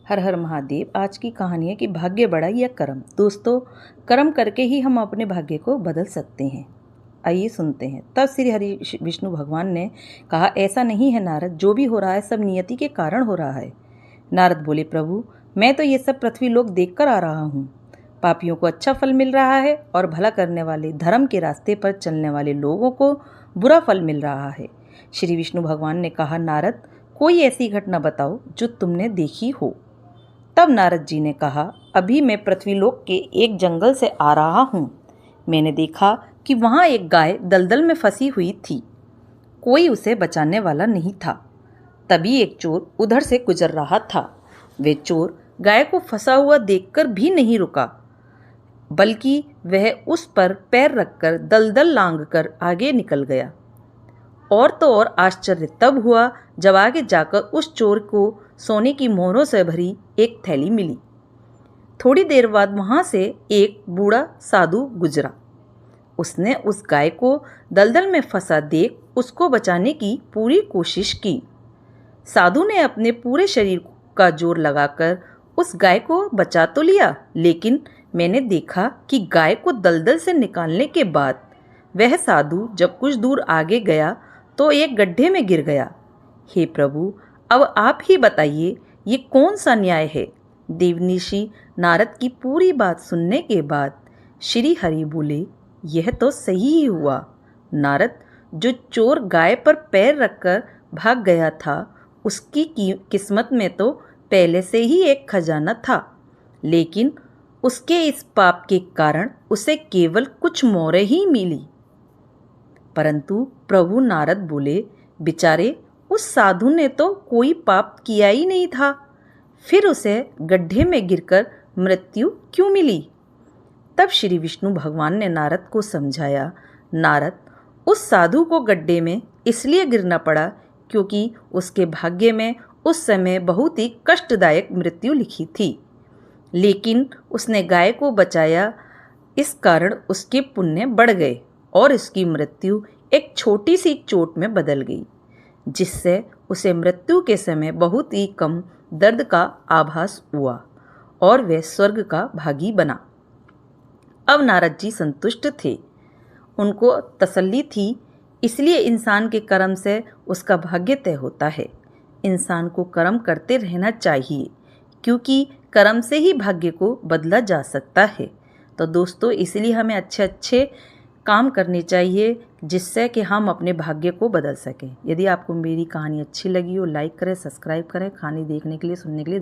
हर हर महादेव। आज की कहानी है कि भाग्य बड़ा या कर्म। दोस्तों, कर्म करके ही हम अपने भाग्य को बदल सकते हैं। आइए सुनते हैं। तब श्री हरि विष्णु भगवान ने कहा, ऐसा नहीं है नारद, जो भी हो रहा है सब नियति के कारण हो रहा है। नारद बोले, प्रभु मैं तो ये सब पृथ्वी लोक देख कर आ रहा हूँ। पापियों को अच्छा फल मिल रहा है और भला करने वाले धर्म के रास्ते पर चलने वाले लोगों को बुरा फल मिल रहा है। श्री विष्णु भगवान ने कहा, नारद कोई ऐसी घटना बताओ जो तुमने देखी हो। तब नारद जी ने कहा, अभी मैं पृथ्वीलोक के एक जंगल से आ रहा हूँ। मैंने देखा कि वहाँ एक गाय दलदल में फंसी हुई थी। कोई उसे बचाने वाला नहीं था। तभी एक चोर उधर से गुजर रहा था। वे चोर गाय को फंसा हुआ देखकर भी नहीं रुका, बल्कि वह उस पर पैर रखकर दलदल लांघकर आगे निकल गया। और तो और आश्चर्य तब हुआ जब आगे जाकर उस चोर को सोने की मोहरों से भरी एक थैली मिली। थोड़ी देर बाद वहाँ से एक बूढ़ा साधु गुजरा। उसने उस गाय को दलदल में फंसा देख उसको बचाने की पूरी कोशिश की। साधु ने अपने पूरे शरीर का जोर लगाकर उस गाय को बचा तो लिया, लेकिन मैंने देखा कि गाय को दलदल से निकालने के बाद वह साधु जब कुछ दूर आगे गया तो एक गड्ढे में गिर गया। हे प्रभु, अब आप ही बताइए ये कौन सा न्याय है। देवऋषि नारद की पूरी बात सुनने के बाद श्री हरि बोले, यह तो सही ही हुआ नारद। जो चोर गाय पर पैर रखकर भाग गया था उसकी किस्मत में तो पहले से ही एक खजाना था, लेकिन उसके इस पाप के कारण उसे केवल कुछ मोहरें ही मिली। परंतु प्रभु नारद बोले, बेचारे उस साधु ने तो कोई पाप किया ही नहीं था, फिर उसे गड्ढे में गिरकर मृत्यु क्यों मिली। तब श्री विष्णु भगवान ने नारद को समझाया, नारद उस साधु को गड्ढे में इसलिए गिरना पड़ा क्योंकि उसके भाग्य में उस समय बहुत ही कष्टदायक मृत्यु लिखी थी, लेकिन उसने गाय को बचाया, इस कारण उसके पुण्य बढ़ गए और उसकी मृत्यु एक छोटी सी चोट में बदल गई, जिससे उसे मृत्यु के समय बहुत ही कम दर्द का आभास हुआ और वह स्वर्ग का भागी बना। अब नारद जी संतुष्ट थे, उनको तसल्ली थी। इसलिए इंसान के कर्म से उसका भाग्य तय होता है। इंसान को कर्म करते रहना चाहिए, क्योंकि कर्म से ही भाग्य को बदला जा सकता है। तो दोस्तों, इसलिए हमें अच्छे अच्छे काम करने चाहिए जिससे कि हम अपने भाग्य को बदल सकें। यदि आपको मेरी कहानी अच्छी लगी हो, लाइक करें, सब्सक्राइब करें। कहानी देखने के लिए, सुनने के लिए